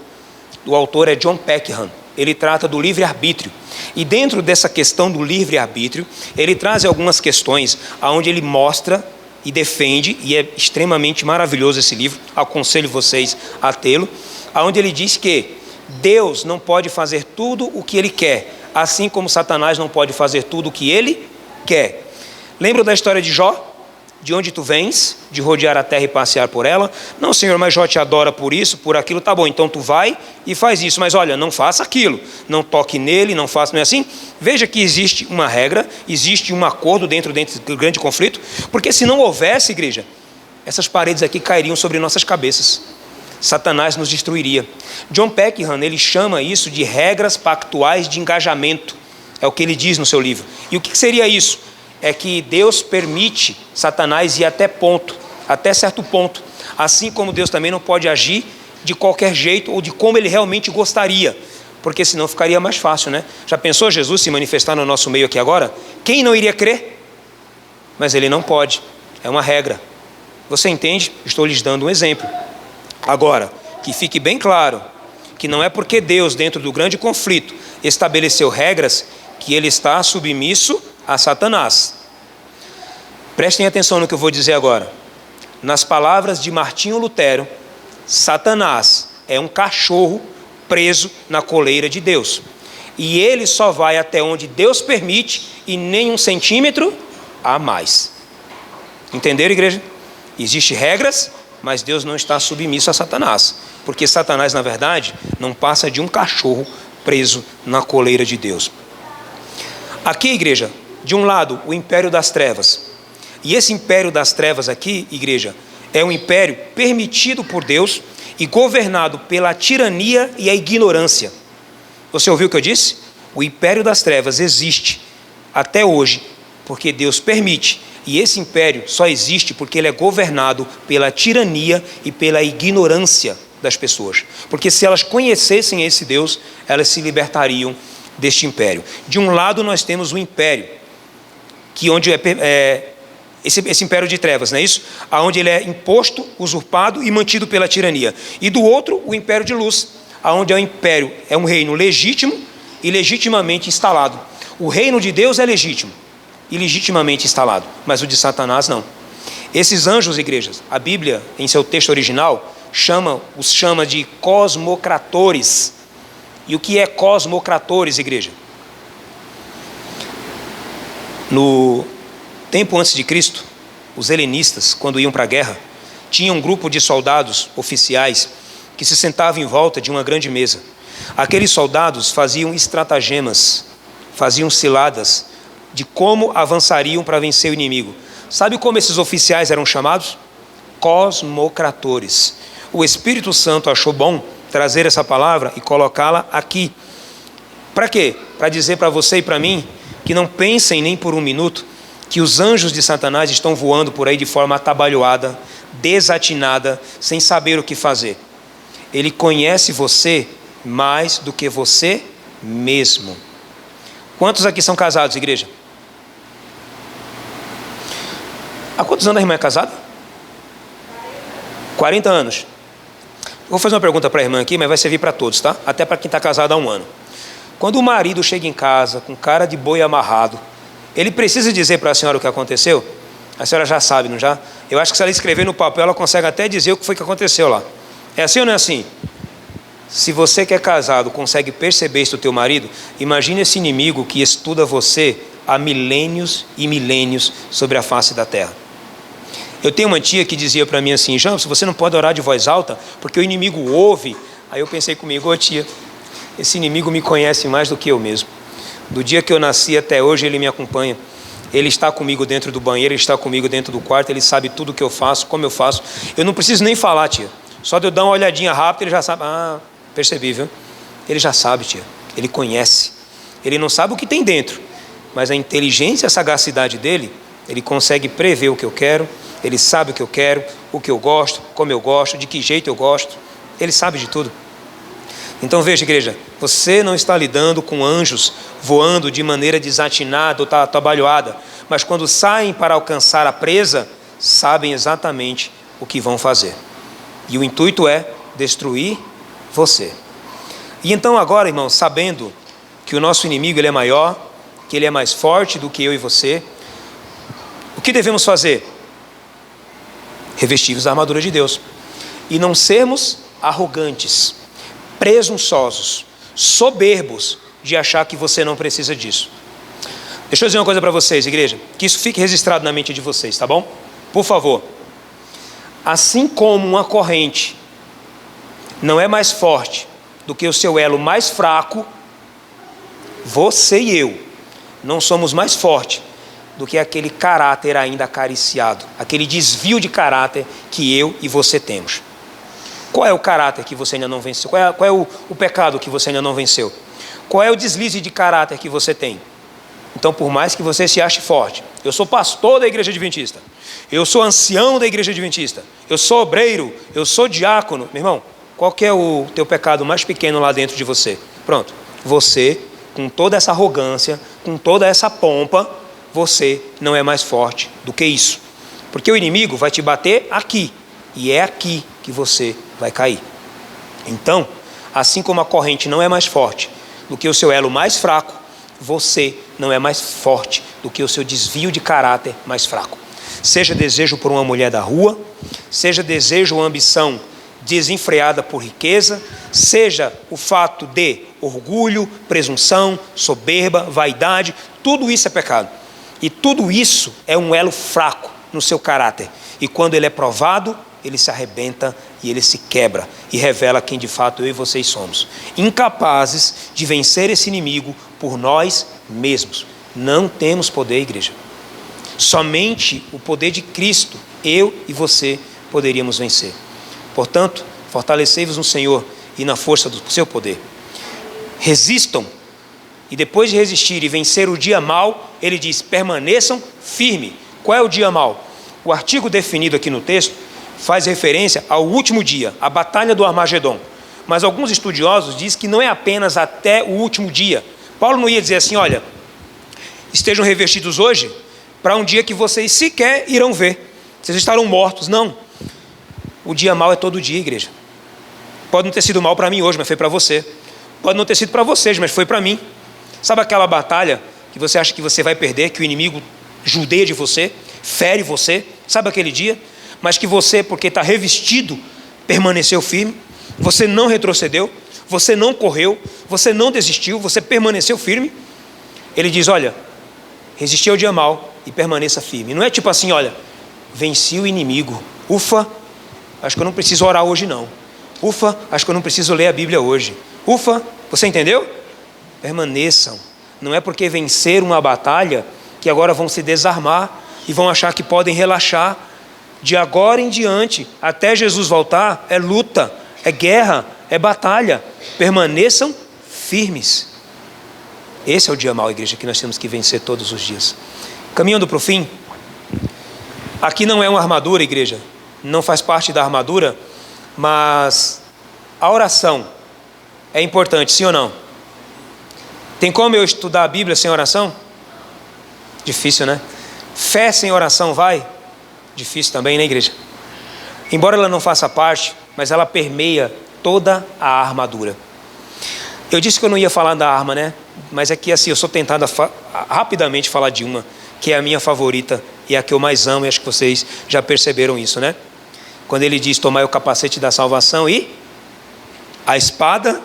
O autor é John Peckham. Ele trata do livre-arbítrio. E dentro dessa questão do livre-arbítrio, ele traz algumas questões onde ele mostra e defende, e é extremamente maravilhoso esse livro, aconselho vocês a tê-lo, onde ele diz que Deus não pode fazer tudo o que ele quer, assim como Satanás não pode fazer tudo o que ele quer. Lembra da história de Jó? De onde tu vens, de rodear a terra e passear por ela? Não, Senhor, mas Jó te adora por isso, por aquilo, tá bom, então tu vai e faz isso, mas olha, não faça aquilo, não toque nele, não faça, não é assim? Veja que existe uma regra, existe um acordo dentro do grande conflito, porque se não houvesse, igreja, essas paredes aqui cairiam sobre nossas cabeças, Satanás nos destruiria. John Peckham, ele chama isso de regras pactuais de engajamento, é o que ele diz no seu livro. E o que seria isso? É que Deus permite Satanás ir até certo ponto, assim como Deus também não pode agir de qualquer jeito ou de como ele realmente gostaria, porque senão ficaria mais fácil, né? Já pensou Jesus se manifestar no nosso meio aqui agora? Quem não iria crer? Mas ele não pode, é uma regra. Você entende? Estou lhes dando um exemplo. Agora, que fique bem claro, que não é porque Deus, dentro do grande conflito, estabeleceu regras, que ele está submisso a Satanás. Prestem atenção no que eu vou dizer agora. Nas palavras de Martinho Lutero, Satanás é um cachorro preso na coleira de Deus. E ele só vai até onde Deus permite e nem 1 centímetro a mais. Entenderam, igreja? Existem regras, mas Deus não está submisso a Satanás. Porque Satanás, na verdade, não passa de um cachorro preso na coleira de Deus. Aqui, igreja, de um lado, o império das trevas. E esse império das trevas aqui, igreja, é um império permitido por Deus e governado pela tirania e a ignorância. Você ouviu o que eu disse? O império das trevas existe até hoje porque Deus permite. E esse império só existe porque ele é governado pela tirania e pela ignorância das pessoas. Porque se elas conhecessem esse Deus, elas se libertariam deste império. De um lado nós temos o império, que onde esse império de trevas, não é isso? Onde ele é imposto, usurpado e mantido pela tirania. E do outro, o império de luz, onde é o império, é um reino legítimo e legitimamente instalado. O reino de Deus é legítimo e legitimamente instalado, mas o de Satanás não. Esses anjos, igrejas, a Bíblia, em seu texto original, os chama de cosmocratores. E o que é cosmocratores, igreja? No tempo antes de Cristo, os helenistas, quando iam para a guerra, tinham um grupo de soldados oficiais que se sentavam em volta de uma grande mesa. Aqueles soldados faziam estratagemas, faziam ciladas de como avançariam para vencer o inimigo. Sabe como esses oficiais eram chamados? Cosmocratores. O Espírito Santo achou bom trazer essa palavra e colocá-la aqui. Para quê? Para dizer para você e para mim que não pensem nem por um minuto que os anjos de Satanás estão voando por aí de forma atabalhoada, desatinada, sem saber o que fazer. Ele conhece você mais do que você mesmo. Quantos aqui são casados, igreja? Há quantos anos a irmã é casada? 40 anos. Vou fazer uma pergunta para a irmã aqui, mas vai servir para todos, tá? Até para quem está casado há um ano. Quando o marido chega em casa com cara de boi amarrado, ele precisa dizer para a senhora o que aconteceu? A senhora já sabe, não já? Eu acho que se ela escrever no papel, ela consegue até dizer o que foi que aconteceu lá. É assim ou não é assim? Se você que é casado consegue perceber isso do teu marido, imagine esse inimigo que estuda você há milênios e milênios sobre a face da terra. Eu tenho uma tia que dizia para mim assim: João, se você não pode orar de voz alta, porque o inimigo ouve. Aí eu pensei comigo: ô tia, esse inimigo me conhece mais do que eu mesmo. Do dia que eu nasci até hoje ele me acompanha. Ele está comigo dentro do banheiro, ele está comigo dentro do quarto, ele sabe tudo o que eu faço, como eu faço. Eu não preciso nem falar, tia. Só de eu dar uma olhadinha rápida, ele já sabe. Ah, percebi, viu? Ele já sabe, tia. Ele conhece. Ele não sabe o que tem dentro, mas a inteligência e a sagacidade dele, ele consegue prever o que eu quero, ele sabe o que eu quero, o que eu gosto, como eu gosto, de que jeito eu gosto. Ele sabe de tudo. Então veja, igreja, você não está lidando com anjos voando de maneira desatinada ou atabalhoada, mas quando saem para alcançar a presa, sabem exatamente o que vão fazer. E o intuito é destruir você. E então agora, irmãos, sabendo que o nosso inimigo ele é maior, que ele é mais forte do que eu e você, o que devemos fazer? Revestir-nos da armadura de Deus e não sermos arrogantes, presunçosos, soberbos de achar que você não precisa disso. Deixa eu dizer uma coisa para vocês, igreja, que isso fique registrado na mente de vocês, tá bom? Por favor. Assim como uma corrente não é mais forte do que o seu elo mais fraco, você e eu não somos mais fortes do que aquele caráter ainda acariciado, aquele desvio de caráter que eu e você temos. Qual é o caráter que você ainda não venceu? Qual é o pecado que você ainda não venceu? Qual é o deslize de caráter que você tem? Então, por mais que você se ache forte, eu sou pastor da igreja adventista, eu sou ancião da igreja adventista, eu sou obreiro, eu sou diácono, meu irmão, qual que é o teu pecado mais pequeno lá dentro de você? Pronto, você, com toda essa arrogância, com toda essa pompa, você não é mais forte do que isso. Porque o inimigo vai te bater aqui, e é aqui que você vai cair. Então, assim como a corrente não é mais forte do que o seu elo mais fraco, você não é mais forte do que o seu desvio de caráter mais fraco. Seja desejo por uma mulher da rua, seja desejo ou ambição desenfreada por riqueza, seja o fato de orgulho, presunção, soberba, vaidade, tudo isso é pecado. E tudo isso é um elo fraco no seu caráter. E quando ele é provado, ele se arrebenta e ele se quebra e revela quem de fato eu e vocês somos. Incapazes de vencer esse inimigo por nós mesmos. Não temos poder, igreja. Somente o poder de Cristo, eu e você, poderíamos vencer. Portanto, fortalecei-vos no Senhor e na força do seu poder. Resistam, e depois de resistir e vencer o dia mau, ele diz, permaneçam firmes. Qual é o dia mau? O artigo definido aqui no texto faz referência ao último dia, a batalha do Armagedon. Mas alguns estudiosos dizem que não é apenas até o último dia. Paulo não ia dizer assim, olha, estejam revestidos hoje para um dia que vocês sequer irão ver. Vocês estarão mortos. Não. O dia mau é todo dia, igreja. Pode não ter sido mal para mim hoje, mas foi para você. Pode não ter sido para vocês, mas foi para mim. Sabe aquela batalha que você acha que você vai perder, que o inimigo judeia de você, fere você? Sabe aquele dia? Mas que você, porque está revestido, permaneceu firme. Você não retrocedeu, você não correu, você não desistiu, você permaneceu firme. Ele diz, olha, resisti ao dia mau e permaneça firme. Não é tipo assim, olha, venci o inimigo. Ufa, acho que eu não preciso orar hoje não. Ufa, acho que eu não preciso ler a Bíblia hoje. Ufa, você entendeu? Permaneçam. Não é porque venceram uma batalha que agora vão se desarmar e vão achar que podem relaxar. De agora em diante, até Jesus voltar, é luta, é guerra, é batalha. Permaneçam firmes. Esse é o dia mau, igreja, que nós temos que vencer todos os dias. Caminhando para o fim, aqui não é uma armadura, igreja, não faz parte da armadura, mas a oração é importante, sim ou não? Tem como eu estudar a Bíblia sem oração? Difícil, né? Fé sem oração vai? Difícil também, né, igreja? Embora ela não faça parte, mas ela permeia toda a armadura. Eu disse que eu não ia falar da arma, né? Mas é que assim, eu sou tentado a rapidamente falar de uma, que é a minha favorita e a que eu mais amo, e acho que vocês já perceberam isso, né? Quando ele diz, tomai o capacete da salvação e a espada.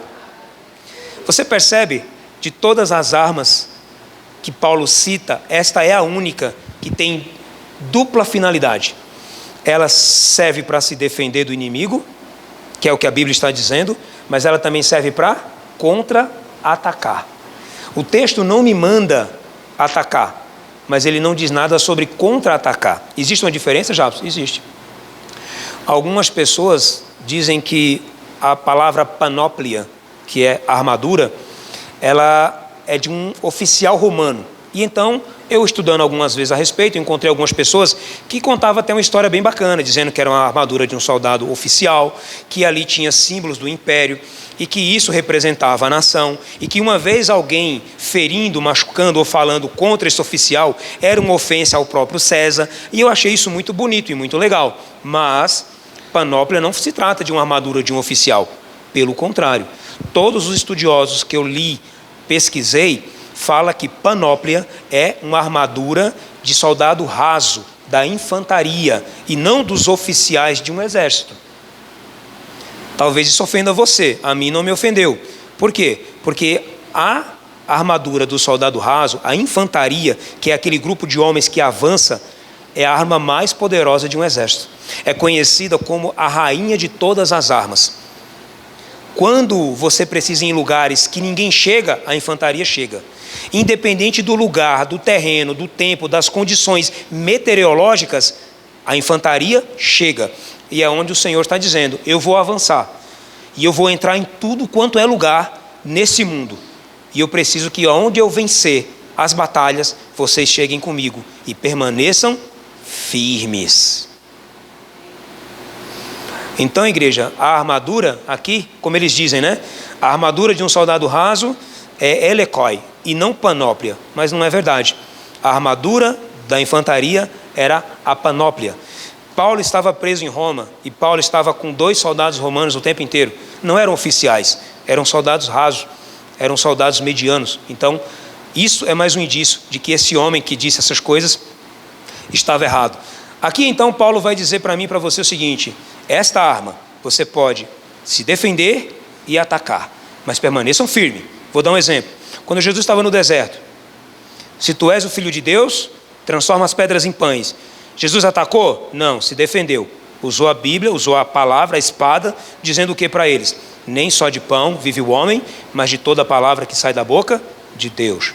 Você percebe, de todas as armas que Paulo cita, esta é a única que tem dupla finalidade. Ela serve para se defender do inimigo, que é o que a Bíblia está dizendo, mas ela também serve para contra-atacar. O texto não me manda atacar, mas ele não diz nada sobre contra-atacar. Existe uma diferença, Jabson? Existe. Algumas pessoas dizem que a palavra panóplia, que é armadura, ela é de um oficial romano. E então, eu estudando algumas vezes a respeito, encontrei algumas pessoas que contavam até uma história bem bacana, dizendo que era uma armadura de um soldado oficial, que ali tinha símbolos do império, e que isso representava a nação, e que uma vez alguém ferindo, machucando ou falando contra esse oficial, era uma ofensa ao próprio César, e eu achei isso muito bonito e muito legal. Mas panóplia não se trata de uma armadura de um oficial, pelo contrário. Todos os estudiosos que eu li, pesquisei, fala que panóplia é uma armadura de soldado raso, da infantaria, e não dos oficiais de um exército. Talvez isso ofenda você, a mim não me ofendeu. Por quê? Porque a armadura do soldado raso, a infantaria, que é aquele grupo de homens que avança, é a arma mais poderosa de um exército. É conhecida como a rainha de todas as armas. Quando você precisa ir em lugares que ninguém chega, a infantaria chega. Independente do lugar, do terreno, do tempo, das condições meteorológicas, a infantaria chega. E é onde o Senhor está dizendo, eu vou avançar. E eu vou entrar em tudo quanto é lugar nesse mundo. E eu preciso que onde eu vencer as batalhas, vocês cheguem comigo e permaneçam firmes. Então, igreja, a armadura aqui, como eles dizem, né? A armadura de um soldado raso é elekoi e não panóplia, mas não é verdade. A armadura da infantaria era a panóplia. Paulo estava preso em Roma e Paulo estava com 2 soldados romanos o tempo inteiro. Não eram oficiais, eram soldados rasos, eram soldados medianos. Então, isso é mais um indício de que esse homem que disse essas coisas estava errado. Aqui então Paulo vai dizer para mim e para você o seguinte: esta arma você pode se defender e atacar, mas permaneçam firmes. Vou dar um exemplo. Quando Jesus estava no deserto, se tu és o Filho de Deus, transforma as pedras em pães. Jesus atacou? Não, se defendeu. Usou a Bíblia, usou a palavra, a espada, dizendo o que para eles? Nem só de pão vive o homem, mas de toda a palavra que sai da boca de Deus.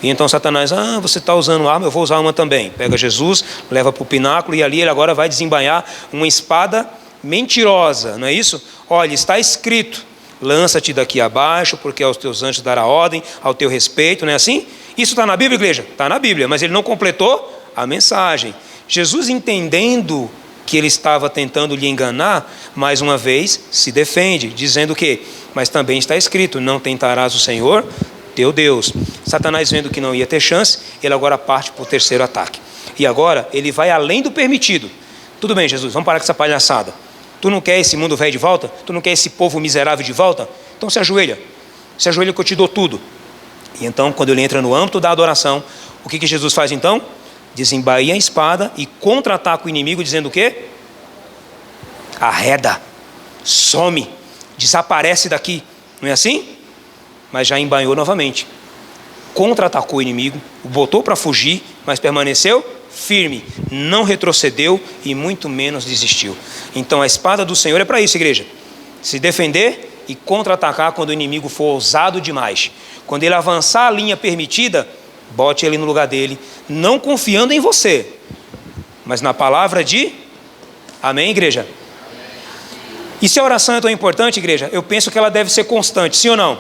E então Satanás, você está usando arma, eu vou usar uma também. Pega Jesus, leva para o pináculo, e ali ele agora vai desembainhar uma espada mentirosa, não é isso? Olha, está escrito, lança-te daqui abaixo, porque aos teus anjos dará ordem ao teu respeito, não é assim? Isso está na Bíblia, igreja? Está na Bíblia, mas ele não completou a mensagem. Jesus, entendendo que ele estava tentando lhe enganar, mais uma vez se defende, dizendo o quê? Mas também está escrito, não tentarás o Senhor teu Deus. Satanás, vendo que não ia ter chance, ele agora parte para o terceiro ataque. E agora ele vai além do permitido. Tudo bem, Jesus, vamos parar com essa palhaçada. Tu não quer esse mundo velho de volta? Tu não quer esse povo miserável de volta? Então se ajoelha que eu te dou tudo. E então, quando ele entra no âmbito da adoração, o que Jesus faz então? Desembainha a espada e contra-ataca o inimigo, dizendo o quê? Arreda, some, desaparece daqui. Não é assim? Mas já embainhou novamente. Contra-atacou o inimigo, o botou para fugir, mas permaneceu firme, não retrocedeu e muito menos desistiu. Então a espada do Senhor é para isso, igreja. Se defender e contra-atacar quando o inimigo for ousado demais. Quando ele avançar a linha permitida, bote ele no lugar dele, não confiando em você, mas na palavra de amém, igreja? E se a oração é tão importante, igreja, eu penso que ela deve ser constante, sim ou não?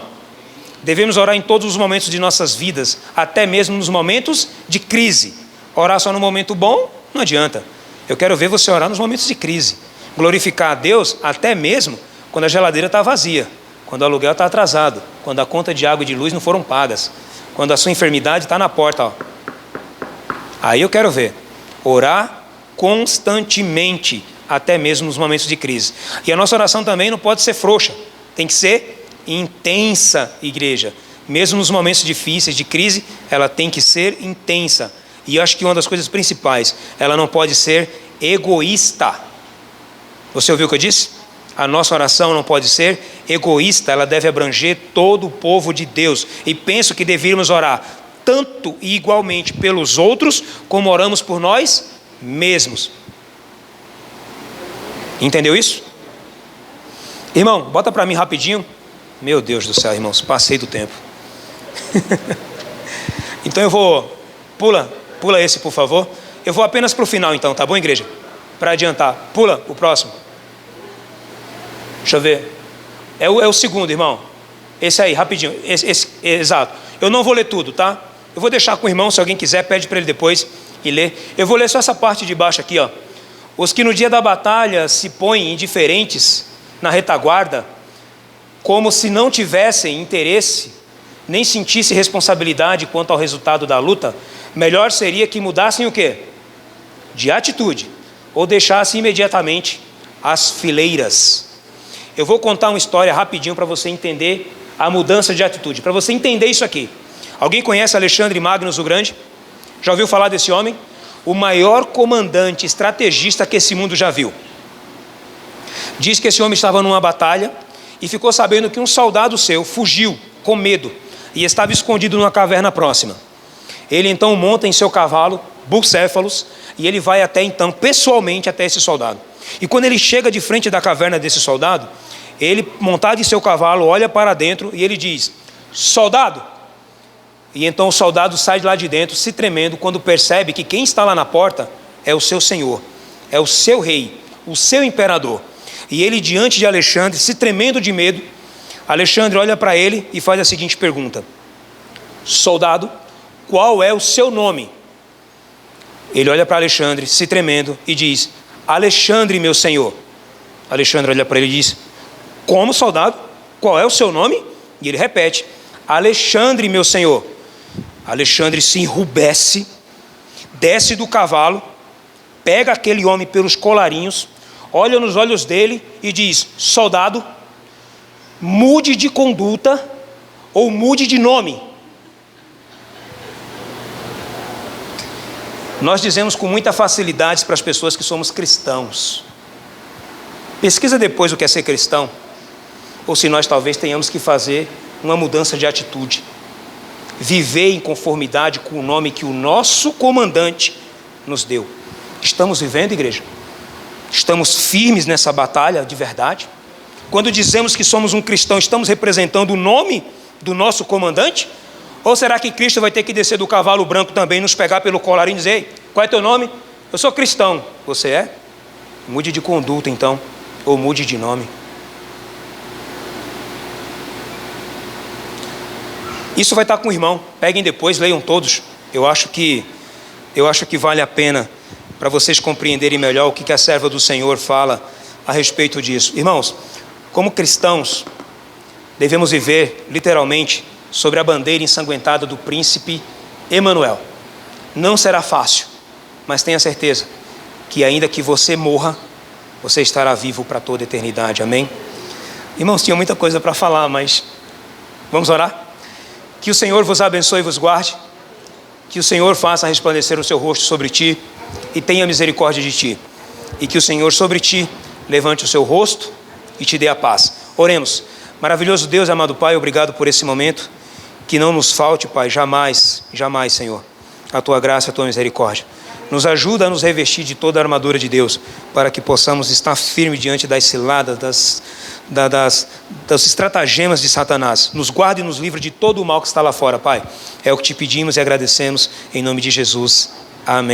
Devemos orar em todos os momentos de nossas vidas, até mesmo nos momentos de crise. Orar só no momento bom, não adianta. Eu quero ver você orar nos momentos de crise. Glorificar a Deus até mesmo quando a geladeira está vazia, quando o aluguel está atrasado, quando a conta de água e de luz não foram pagas, quando a sua enfermidade está na porta. Aí eu quero ver. Orar constantemente, até mesmo nos momentos de crise. E a nossa oração também não pode ser frouxa, tem que ser intensa, igreja. Mesmo nos momentos difíceis de crise, ela tem que ser intensa. E eu acho que uma das coisas principais, ela não pode ser egoísta. Você ouviu o que eu disse? A nossa oração não pode ser egoísta, ela deve abranger todo o povo de Deus. E penso que deveríamos orar tanto e igualmente pelos outros, como oramos por nós mesmos. Entendeu isso? Irmão, bota para mim rapidinho. Meu Deus do céu, irmãos, passei do tempo. Então eu vou... Pula esse, por favor. Eu vou apenas para o final, então, tá bom, igreja? Para adiantar. Pula o próximo. Deixa eu ver. É o segundo, irmão. Esse aí, rapidinho. Exato. Eu não vou ler tudo, tá? Eu vou deixar com o irmão, se alguém quiser, pede para ele depois e ler. Eu vou ler só essa parte de baixo aqui, ó. Os que no dia da batalha se põem indiferentes na retaguarda, como se não tivessem interesse, nem sentissem responsabilidade quanto ao resultado da luta, melhor seria que mudassem o quê? De atitude, ou deixassem imediatamente as fileiras. Eu vou contar uma história rapidinho para você entender a mudança de atitude, para você entender isso aqui. Alguém conhece Alexandre Magnus o Grande? Já ouviu falar desse homem? O maior comandante estrategista que esse mundo já viu. Diz que esse homem estava numa batalha e ficou sabendo que um soldado seu fugiu com medo e estava escondido numa caverna próxima. Ele então monta em seu cavalo, Bucéfalos, e ele vai até então, pessoalmente, até esse soldado. E quando ele chega de frente da caverna desse soldado, ele, montado em seu cavalo, olha para dentro e ele diz: soldado! E então o soldado sai de lá de dentro, se tremendo, quando percebe que quem está lá na porta é o seu senhor, é o seu rei, o seu imperador. E ele, diante de Alexandre, se tremendo de medo, Alexandre olha para ele e faz a seguinte pergunta: soldado, qual é o seu nome? Ele olha para Alexandre, se tremendo, e diz: Alexandre, meu senhor. Alexandre olha para ele e diz: como, soldado? Qual é o seu nome? E ele repete: Alexandre, meu senhor. Alexandre se enrubesce, desce do cavalo, pega aquele homem pelos colarinhos, olha nos olhos dele e diz: soldado, mude de conduta ou mude de nome. Nós dizemos com muita facilidade para as pessoas que somos cristãos. Pesquisa depois o que é ser cristão, ou se nós talvez tenhamos que fazer uma mudança de atitude. Viver em conformidade com o nome que o nosso comandante nos deu. Estamos vivendo, igreja? Estamos firmes nessa batalha de verdade? Quando dizemos que somos um cristão, estamos representando o nome do nosso comandante? Ou será que Cristo vai ter que descer do cavalo branco também, nos pegar pelo colarinho e dizer: ei, qual é teu nome? Eu sou cristão. Você é? Mude de conduta então, ou mude de nome. Isso vai estar com o irmão. Peguem depois, leiam todos. Eu acho que vale a pena para vocês compreenderem melhor o que a serva do Senhor fala a respeito disso. Irmãos, como cristãos, devemos viver literalmente sobre a bandeira ensanguentada do príncipe Emanuel. Não será fácil, mas tenha certeza que ainda que você morra, você estará vivo para toda a eternidade. Amém? Irmãos, tinha muita coisa para falar, mas vamos orar? Que o Senhor vos abençoe e vos guarde, que o Senhor faça resplandecer o seu rosto sobre ti e tenha misericórdia de ti, e que o Senhor sobre ti levante o seu rosto e te dê a paz. Oremos. Maravilhoso Deus, amado Pai, obrigado por esse momento. Que não nos falte, Pai, jamais, jamais, Senhor, a Tua graça e a Tua misericórdia. Nos ajuda a nos revestir de toda a armadura de Deus, para que possamos estar firmes diante das ciladas, das estratagemas de Satanás. Nos guarde e nos livre de todo o mal que está lá fora, Pai. É o que te pedimos e agradecemos, em nome de Jesus. Amém.